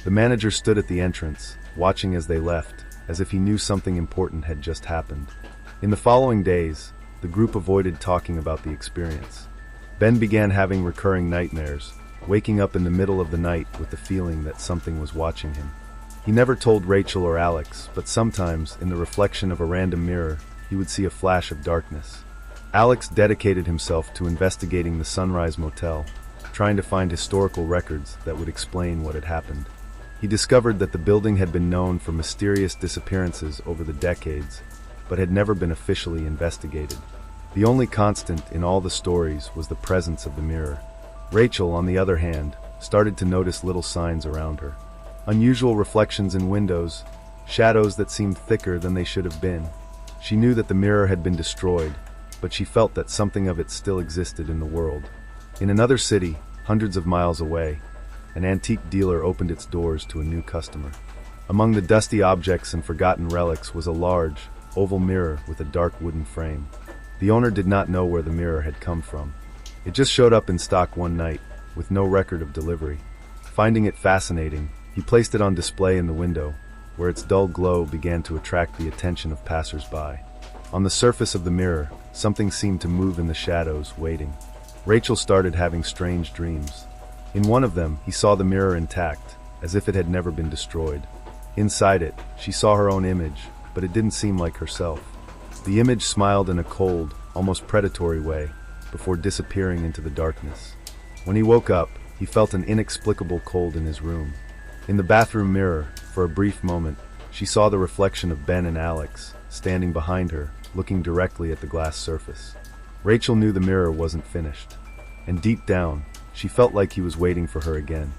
The manager stood at the entrance, watching as they left, as if he knew something important had just happened. In the following days, the group avoided talking about the experience. Ben began having recurring nightmares, waking up in the middle of the night with the feeling that something was watching him. He never told Rachel or Alex, but sometimes, in the reflection of a random mirror, he would see a flash of darkness. Alex dedicated himself to investigating the Sunrise Motel, trying to find historical records that would explain what had happened. He discovered that the building had been known for mysterious disappearances over the decades, but had never been officially investigated. The only constant in all the stories was the presence of the mirror. Rachel, on the other hand, started to notice little signs around her. Unusual reflections in windows, shadows that seemed thicker than they should have been. She knew that the mirror had been destroyed, but she felt that something of it still existed in the world. In another city, hundreds of miles away, an antique dealer opened its doors to a new customer. Among the dusty objects and forgotten relics was a large, oval mirror with a dark wooden frame. The owner did not know where the mirror had come from. It just showed up in stock one night, with no record of delivery. Finding it fascinating, he placed it on display in the window, where its dull glow began to attract the attention of passers-by. On the surface of the mirror, something seemed to move in the shadows, waiting. Rachel started having strange dreams. In one of them, he saw the mirror intact, as if it had never been destroyed. Inside it, she saw her own image, but it didn't seem like herself. The image smiled in a cold, almost predatory way, before disappearing into the darkness. When he woke up, he felt an inexplicable cold in his room. In the bathroom mirror, for a brief moment, she saw the reflection of Ben and Alex, standing behind her, looking directly at the glass surface. Rachel knew the mirror wasn't finished, and deep down, she felt like he was waiting for her again.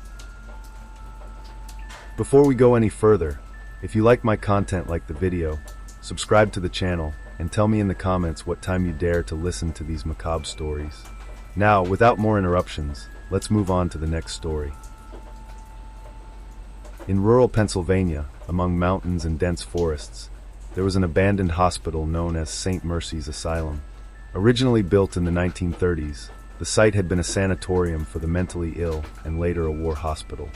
Before we go any further, if you like my content, like the video, subscribe to the channel, and tell me in the comments what time you dare to listen to these macabre stories. Now, without more interruptions, let's move on to the next story. In rural Pennsylvania, among mountains and dense forests, there was an abandoned hospital known as St. Mercy's Asylum. Originally built in the 1930s, the site had been a sanatorium for the mentally ill and later a war hospital.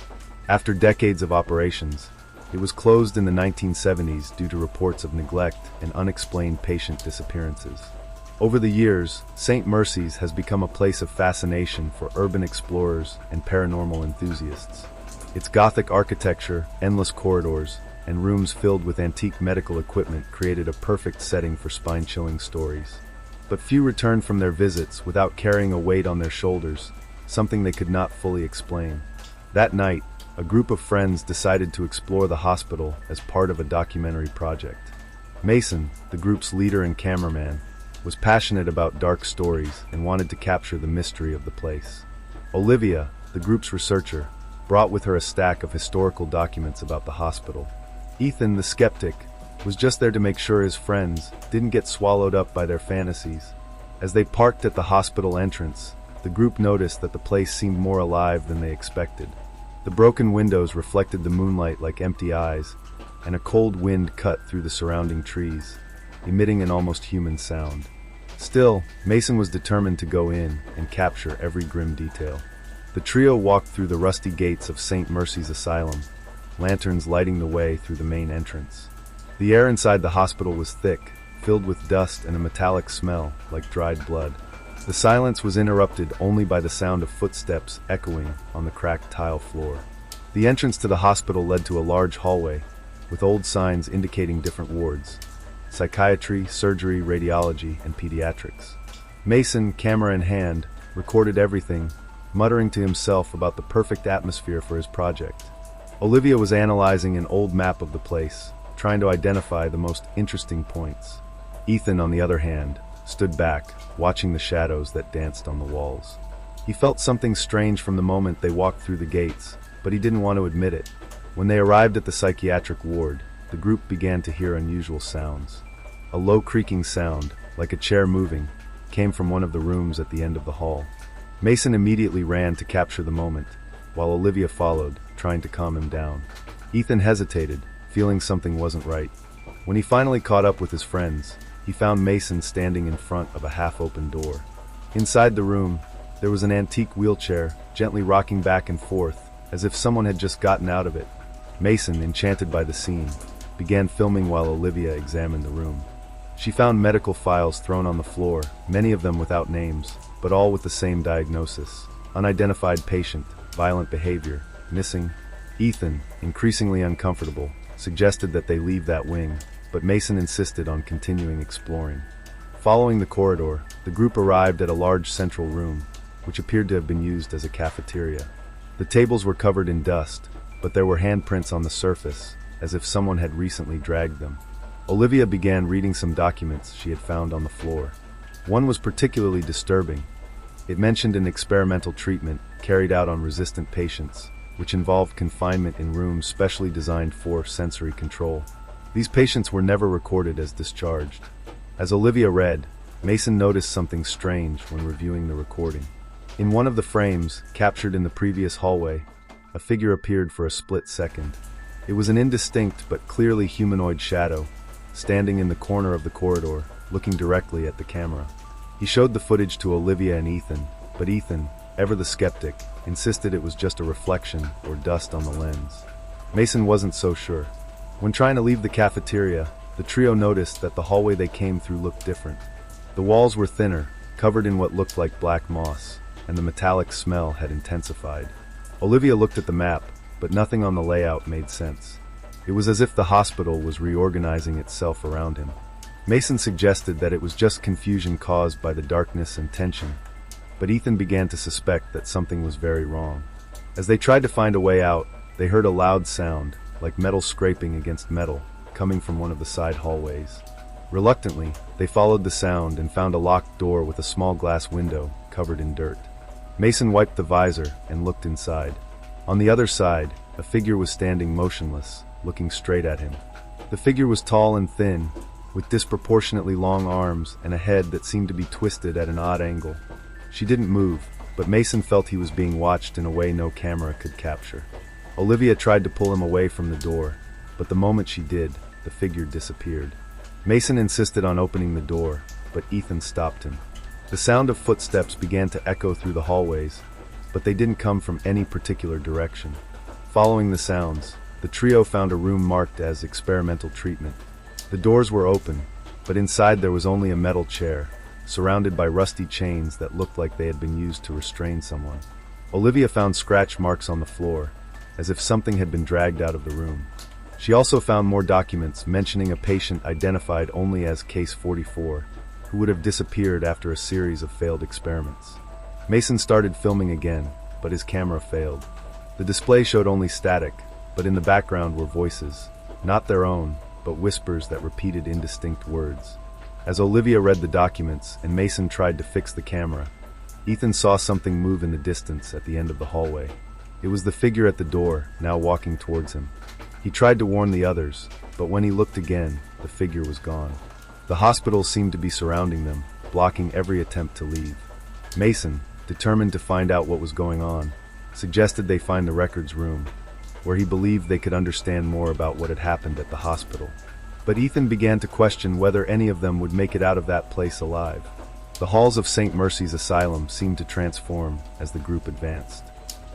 After decades of operations, it was closed in the 1970s due to reports of neglect and unexplained patient disappearances. Over the years, St. Mercy's has become a place of fascination for urban explorers and paranormal enthusiasts. Its Gothic architecture, endless corridors, and rooms filled with antique medical equipment created a perfect setting for spine-chilling stories. But few returned from their visits without carrying a weight on their shoulders, something they could not fully explain. That night, a group of friends decided to explore the hospital as part of a documentary project. Mason, the group's leader and cameraman, was passionate about dark stories and wanted to capture the mystery of the place. Olivia, the group's researcher, brought with her a stack of historical documents about the hospital. Ethan, the skeptic, was just there to make sure his friends didn't get swallowed up by their fantasies. As they parked at the hospital entrance, the group noticed that the place seemed more alive than they expected. The broken windows reflected the moonlight like empty eyes, and a cold wind cut through the surrounding trees, emitting an almost human sound. Still, Mason was determined to go in and capture every grim detail. The trio walked through the rusty gates of St. Mercy's Asylum, lanterns lighting the way through the main entrance. The air inside the hospital was thick, filled with dust and a metallic smell like dried blood. The silence was interrupted only by the sound of footsteps echoing on the cracked tile floor. The entrance to the hospital led to a large hallway, with old signs indicating different wards. psychiatry, surgery, radiology, and pediatrics. Mason, camera in hand, recorded everything, muttering to himself about the perfect atmosphere for his project. Olivia was analyzing an old map of the place, trying to identify the most interesting points. Ethan, on the other hand, stood back, watching the shadows that danced on the walls. He felt something strange from the moment they walked through the gates, but he didn't want to admit it. When they arrived at the psychiatric ward, the group began to hear unusual sounds. A low creaking sound, like a chair moving, came from one of the rooms at the end of the hall. Mason immediately ran to capture the moment, while Olivia followed, trying to calm him down. Ethan hesitated, feeling something wasn't right. When he finally caught up with his friends, he found Mason standing in front of a half-open door. Inside the room, there was an antique wheelchair, gently rocking back and forth, as if someone had just gotten out of it. Mason, enchanted by the scene, began filming while Olivia examined the room. She found medical files thrown on the floor, many of them without names, but all with the same diagnosis: unidentified patient, violent behavior, missing. Ethan, increasingly uncomfortable, suggested that they leave that wing, but Mason insisted on continuing exploring. Following the corridor, the group arrived at a large central room, which appeared to have been used as a cafeteria. The tables were covered in dust, but there were handprints on the surface, as if someone had recently dragged them. Olivia began reading some documents she had found on the floor. One was particularly disturbing. It mentioned an experimental treatment carried out on resistant patients, which involved confinement in rooms specially designed for sensory control. These patients were never recorded as discharged. As Olivia read, Mason noticed something strange when reviewing the recording. In one of the frames, captured in the previous hallway, a figure appeared for a split second. It was an indistinct but clearly humanoid shadow, standing in the corner of the corridor, looking directly at the camera. He showed the footage to Olivia and Ethan, but Ethan, ever the skeptic, insisted it was just a reflection or dust on the lens. Mason wasn't so sure. When trying to leave the cafeteria, the trio noticed that the hallway they came through looked different. The walls were thinner, covered in what looked like black moss, and the metallic smell had intensified. Olivia looked at the map, but nothing on the layout made sense. It was as if the hospital was reorganizing itself around him. Mason suggested that it was just confusion caused by the darkness and tension, but Ethan began to suspect that something was very wrong. As they tried to find a way out, they heard a loud sound, like metal scraping against metal, coming from one of the side hallways. Reluctantly, they followed the sound and found a locked door with a small glass window covered in dirt. Mason wiped the visor and looked inside. On the other side, a figure was standing motionless, looking straight at him. The figure was tall and thin, with disproportionately long arms and a head that seemed to be twisted at an odd angle. She didn't move, but Mason felt he was being watched in a way no camera could capture. Olivia tried to pull him away from the door, but the moment she did, the figure disappeared. Mason insisted on opening the door, but Ethan stopped him. The sound of footsteps began to echo through the hallways, but they didn't come from any particular direction. Following the sounds, the trio found a room marked as experimental treatment. The doors were open, but inside there was only a metal chair, surrounded by rusty chains that looked like they had been used to restrain someone. Olivia found scratch marks on the floor, as if something had been dragged out of the room. She also found more documents mentioning a patient identified only as Case 44, who would have disappeared after a series of failed experiments. Mason started filming again, but his camera failed. The display showed only static, but in the background were voices, not their own, but whispers that repeated indistinct words. As Olivia read the documents and Mason tried to fix the camera, Ethan saw something move in the distance at the end of the hallway. It was the figure at the door, now walking towards him. He tried to warn the others, but when he looked again, the figure was gone. The hospital seemed to be surrounding them, blocking every attempt to leave. Mason, determined to find out what was going on, suggested they find the records room, where he believed they could understand more about what had happened at the hospital. But Ethan began to question whether any of them would make it out of that place alive. The halls of St. Mercy's Asylum seemed to transform as the group advanced.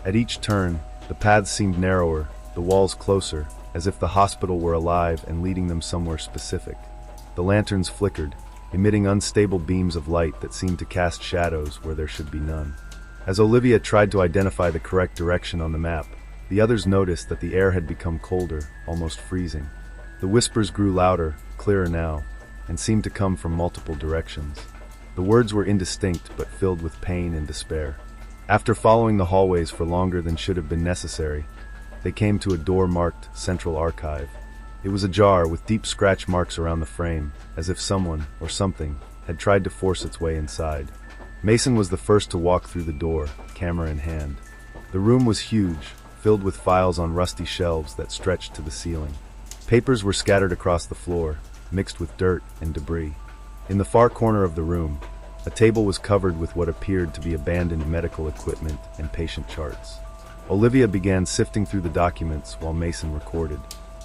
At each turn, the paths seemed narrower, the walls closer, as if the hospital were alive and leading them somewhere specific. The lanterns flickered, emitting unstable beams of light that seemed to cast shadows where there should be none. As Olivia tried to identify the correct direction on the map, the others noticed that the air had become colder, almost freezing. The whispers grew louder, clearer now, and seemed to come from multiple directions. The words were indistinct but filled with pain and despair. After following the hallways for longer than should have been necessary, they came to a door marked Central Archive. It was ajar with deep scratch marks around the frame, as if someone, or something, had tried to force its way inside. Mason was the first to walk through the door, camera in hand. The room was huge, filled with files on rusty shelves that stretched to the ceiling. Papers were scattered across the floor, mixed with dirt and debris. In the far corner of the room, a table was covered with what appeared to be abandoned medical equipment and patient charts. Olivia began sifting through the documents while Mason recorded.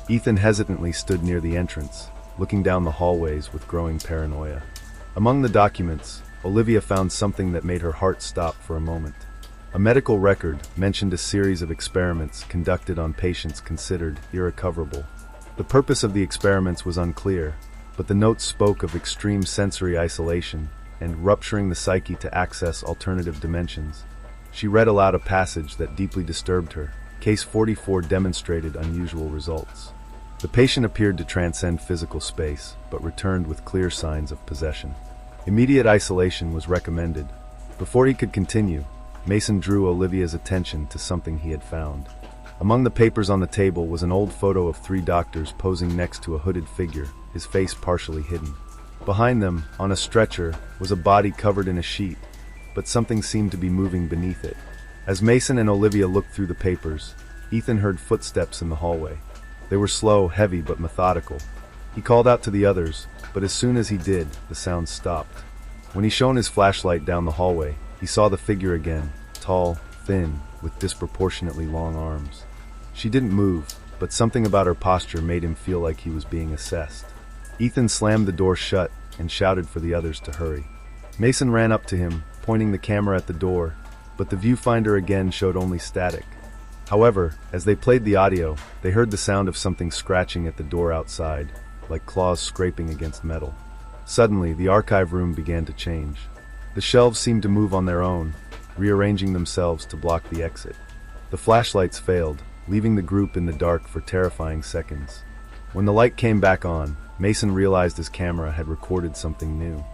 Ethan hesitantly stood near the entrance, looking down the hallways with growing paranoia. Among the documents, Olivia found something that made her heart stop for a moment. A medical record mentioned a series of experiments conducted on patients considered irrecoverable. The purpose of the experiments was unclear, but the notes spoke of extreme sensory isolation and rupturing the psyche to access alternative dimensions. She read aloud a passage that deeply disturbed her. Case 44 demonstrated unusual results. The patient appeared to transcend physical space, but returned with clear signs of possession. Immediate isolation was recommended. Before he could continue, Mason drew Olivia's attention to something he had found. Among the papers on the table was an old photo of 3 doctors posing next to a hooded figure, his face partially hidden. Behind them, on a stretcher, was a body covered in a sheet, but something seemed to be moving beneath it. As Mason and Olivia looked through the papers, Ethan heard footsteps in the hallway. They were slow, heavy, but methodical. He called out to the others, but as soon as he did, the sound stopped. When he shone his flashlight down the hallway, he saw the figure again, tall, thin, with disproportionately long arms. She didn't move, but something about her posture made him feel like he was being assessed. Ethan slammed the door shut and shouted for the others to hurry. Mason ran up to him, pointing the camera at the door, but the viewfinder again showed only static. However, as they played the audio, they heard the sound of something scratching at the door outside, like claws scraping against metal. Suddenly, the archive room began to change. The shelves seemed to move on their own, rearranging themselves to block the exit. The flashlights failed, leaving the group in the dark for terrifying seconds. When the light came back on, Mason realized his camera had recorded something new.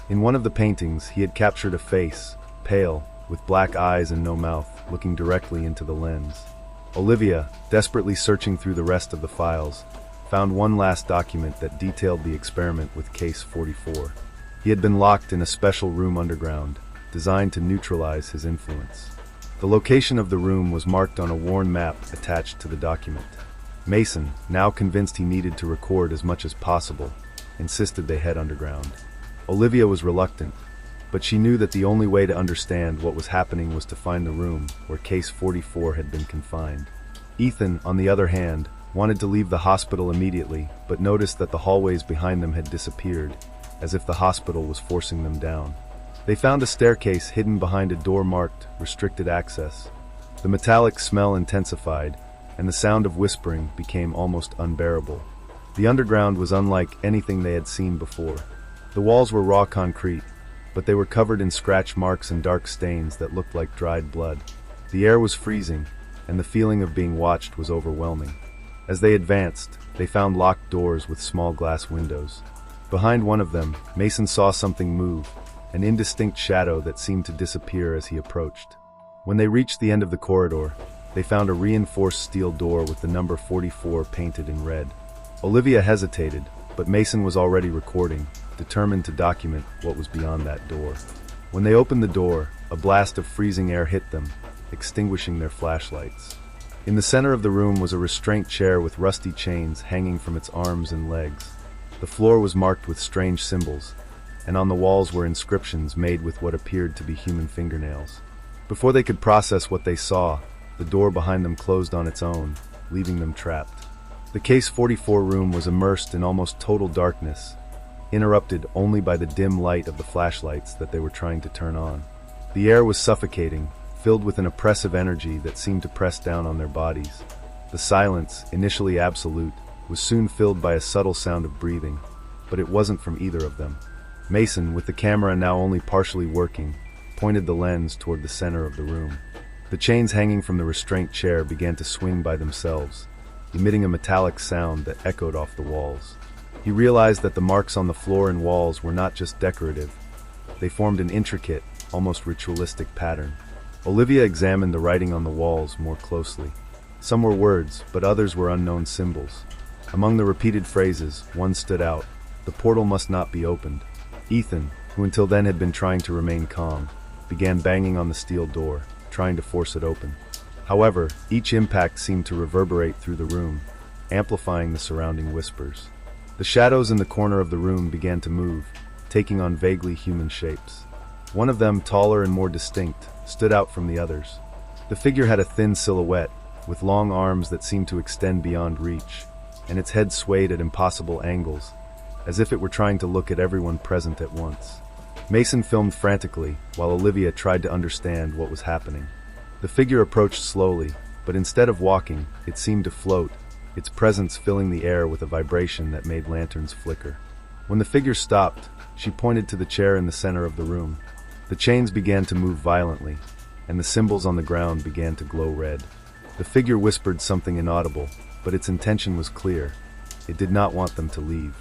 In one of the paintings, he had captured a face, pale, with black eyes and no mouth, looking directly into the lens. Olivia, desperately searching through the rest of the files, found one last document that detailed the experiment with Case 44. He had been locked in a special room underground, designed to neutralize his influence. The location of the room was marked on a worn map attached to the document. Mason, now convinced he needed to record as much as possible, insisted they head underground. Olivia was reluctant, but she knew that the only way to understand what was happening was to find the room where Case 44 had been confined. Ethan, on the other hand, wanted to leave the hospital immediately, but noticed that the hallways behind them had disappeared, as if the hospital was forcing them down. They found a staircase hidden behind a door marked "Restricted Access." The metallic smell intensified, and the sound of whispering became almost unbearable. The underground was unlike anything they had seen before. The walls were raw concrete, but they were covered in scratch marks and dark stains that looked like dried blood. The air was freezing, and the feeling of being watched was overwhelming. As they advanced, they found locked doors with small glass windows. Behind one of them, Mason saw something move, an indistinct shadow that seemed to disappear as he approached. When they reached the end of the corridor, they found a reinforced steel door with the number 44 painted in red. Olivia hesitated, but Mason was already recording, determined to document what was beyond that door. When they opened the door, a blast of freezing air hit them, extinguishing their flashlights. In the center of the room was a restraint chair with rusty chains hanging from its arms and legs. The floor was marked with strange symbols, and on the walls were inscriptions made with what appeared to be human fingernails. Before they could process what they saw, the door behind them closed on its own, leaving them trapped. The Case 44 room was immersed in almost total darkness, interrupted only by the dim light of the flashlights that they were trying to turn on. The air was suffocating, filled with an oppressive energy that seemed to press down on their bodies. The silence, initially absolute, was soon filled by a subtle sound of breathing, but it wasn't from either of them. Mason, with the camera now only partially working, pointed the lens toward the center of the room. The chains hanging from the restraint chair began to swing by themselves, emitting a metallic sound that echoed off the walls. He realized that the marks on the floor and walls were not just decorative. They formed an intricate, almost ritualistic pattern. Olivia examined the writing on the walls more closely. Some were words, but others were unknown symbols. Among the repeated phrases, one stood out: "The portal must not be opened." Ethan, who until then had been trying to remain calm, began banging on the steel door, trying to force it open. However, each impact seemed to reverberate through the room, amplifying the surrounding whispers. The shadows in the corner of the room began to move, taking on vaguely human shapes. One of them, taller and more distinct, stood out from the others. The figure had a thin silhouette, with long arms that seemed to extend beyond reach, and its head swayed at impossible angles, as if it were trying to look at everyone present at once. Mason filmed frantically, while Olivia tried to understand what was happening. The figure approached slowly, but instead of walking, it seemed to float, its presence filling the air with a vibration that made lanterns flicker. When the figure stopped, she pointed to the chair in the center of the room. The chains began to move violently, and the symbols on the ground began to glow red. The figure whispered something inaudible, but its intention was clear. It did not want them to leave.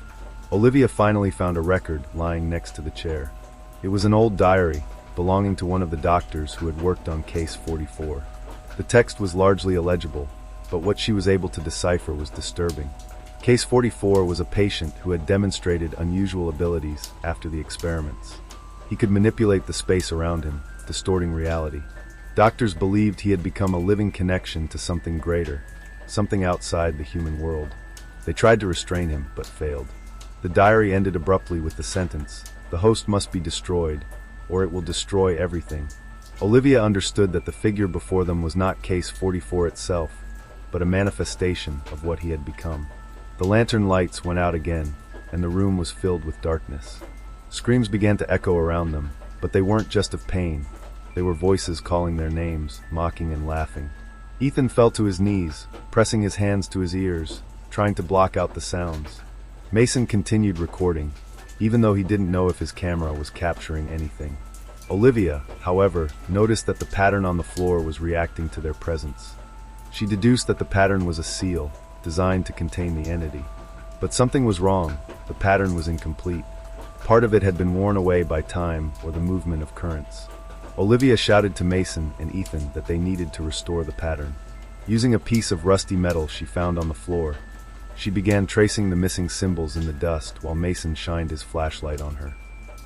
Olivia finally found a record lying next to the chair. It was an old diary, belonging to one of the doctors who had worked on Case 44. The text was largely illegible, but what she was able to decipher was disturbing. Case 44 was a patient who had demonstrated unusual abilities after the experiments. He could manipulate the space around him, distorting reality. Doctors believed he had become a living connection to something greater, something outside the human world. They tried to restrain him, but failed. The diary ended abruptly with the sentence, "The host must be destroyed, or it will destroy everything." Olivia understood that the figure before them was not Case 44 itself, but a manifestation of what he had become. The lantern lights went out again, and the room was filled with darkness. Screams began to echo around them, but they weren't just of pain. They were voices calling their names, mocking and laughing. Ethan fell to his knees, pressing his hands to his ears, trying to block out the sounds. Mason continued recording, even though he didn't know if his camera was capturing anything. Olivia, however, noticed that the pattern on the floor was reacting to their presence. She deduced that the pattern was a seal, designed to contain the entity. But something was wrong. The pattern was incomplete. Part of it had been worn away by time or the movement of currents. Olivia shouted to Mason and Ethan that they needed to restore the pattern. Using a piece of rusty metal she found on the floor, she began tracing the missing symbols in the dust while Mason shined his flashlight on her.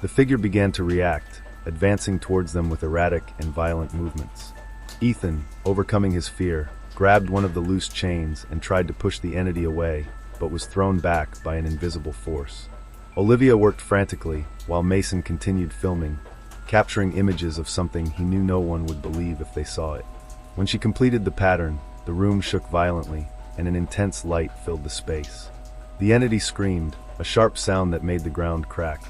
The figure began to react, advancing towards them with erratic and violent movements. Ethan, overcoming his fear, grabbed one of the loose chains and tried to push the entity away, but was thrown back by an invisible force. Olivia worked frantically, while Mason continued filming, capturing images of something he knew no one would believe if they saw it. When she completed the pattern, the room shook violently, and an intense light filled the space. The entity screamed, a sharp sound that made the ground crack.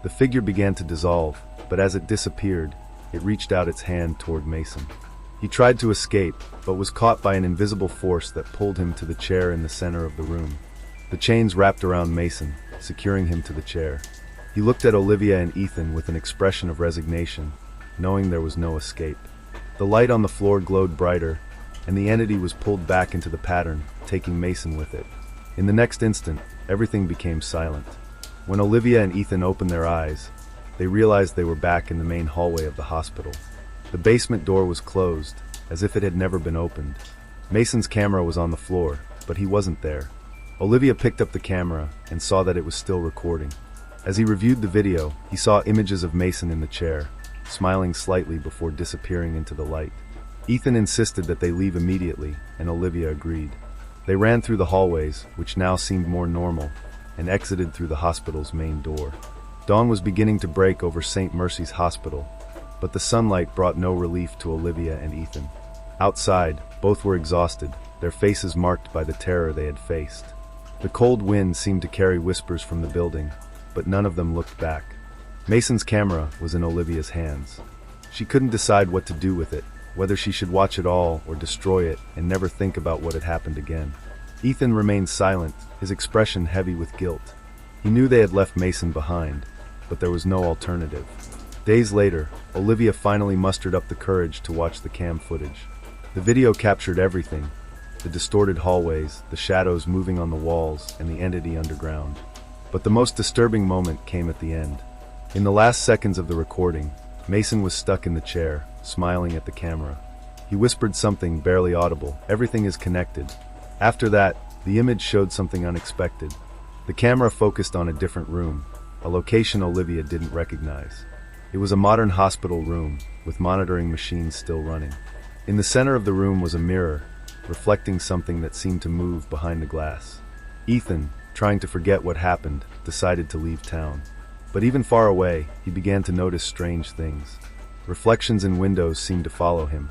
The figure began to dissolve, but as it disappeared, it reached out its hand toward Mason. He tried to escape, but was caught by an invisible force that pulled him to the chair in the center of the room. The chains wrapped around Mason, securing him to the chair. He looked at Olivia and Ethan with an expression of resignation, knowing there was no escape. The light on the floor glowed brighter, and the entity was pulled back into the pattern, taking Mason with it. In the next instant, everything became silent. When Olivia and Ethan opened their eyes, they realized they were back in the main hallway of the hospital. The basement door was closed, as if it had never been opened. Mason's camera was on the floor, but he wasn't there. Olivia picked up the camera and saw that it was still recording. As he reviewed the video, he saw images of Mason in the chair, smiling slightly before disappearing into the light. Ethan insisted that they leave immediately, and Olivia agreed. They ran through the hallways, which now seemed more normal, and exited through the hospital's main door. Dawn was beginning to break over St. Mercy's Hospital, but the sunlight brought no relief to Olivia and Ethan. Outside, both were exhausted, their faces marked by the terror they had faced. The cold wind seemed to carry whispers from the building, but none of them looked back. Mason's camera was in Olivia's hands. She couldn't decide what to do with it, whether she should watch it all or destroy it and never think about what had happened again. Ethan remained silent, his expression heavy with guilt. He knew they had left Mason behind, but there was no alternative. Days later, Olivia finally mustered up the courage to watch the cam footage. The video captured everything: the distorted hallways, the shadows moving on the walls, and the entity underground. But the most disturbing moment came at the end. In the last seconds of the recording, Mason was stuck in the chair, smiling at the camera. He whispered something barely audible. "Everything is connected." After that, the image showed something unexpected. The camera focused on a different room, a location Olivia didn't recognize. It was a modern hospital room, with monitoring machines still running. In the center of the room was a mirror, reflecting something that seemed to move behind the glass. Ethan, trying to forget what happened, decided to leave town. But even far away, he began to notice strange things. Reflections in windows seemed to follow him,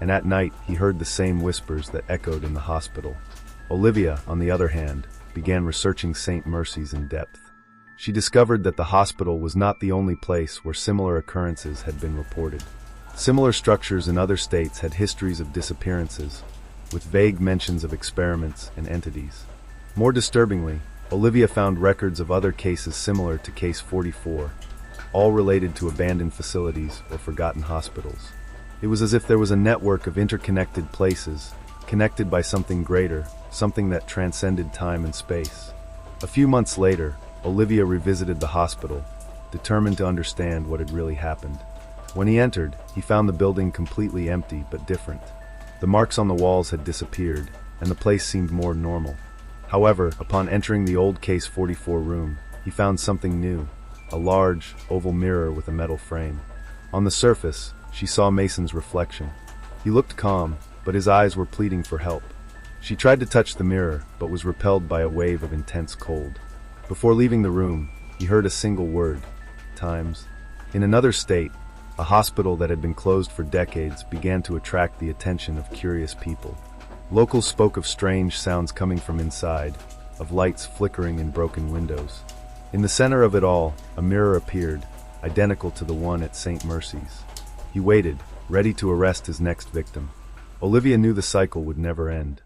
and at night he heard the same whispers that echoed in the hospital. Olivia, on the other hand, began researching St. Mercy's in depth. She discovered that the hospital was not the only place where similar occurrences had been reported. Similar structures in other states had histories of disappearances, with vague mentions of experiments and entities. More disturbingly, Olivia found records of other cases similar to Case 44, all related to abandoned facilities or forgotten hospitals. It was as if there was a network of interconnected places, connected by something greater, something that transcended time and space. A few months later, Olivia revisited the hospital, determined to understand what had really happened. When he entered, he found the building completely empty but different. The marks on the walls had disappeared, and the place seemed more normal. However, upon entering the old Case 44 room, he found something new, a large, oval mirror with a metal frame. On the surface, she saw Mason's reflection. He looked calm, but his eyes were pleading for help. She tried to touch the mirror, but was repelled by a wave of intense cold. Before leaving the room, he heard a single word: Times. In another state, a hospital that had been closed for decades began to attract the attention of curious people. Locals spoke of strange sounds coming from inside, of lights flickering in broken windows. In the center of it all, a mirror appeared, identical to the one at St. Mercy's. He waited, ready to arrest his next victim. Olivia knew the cycle would never end.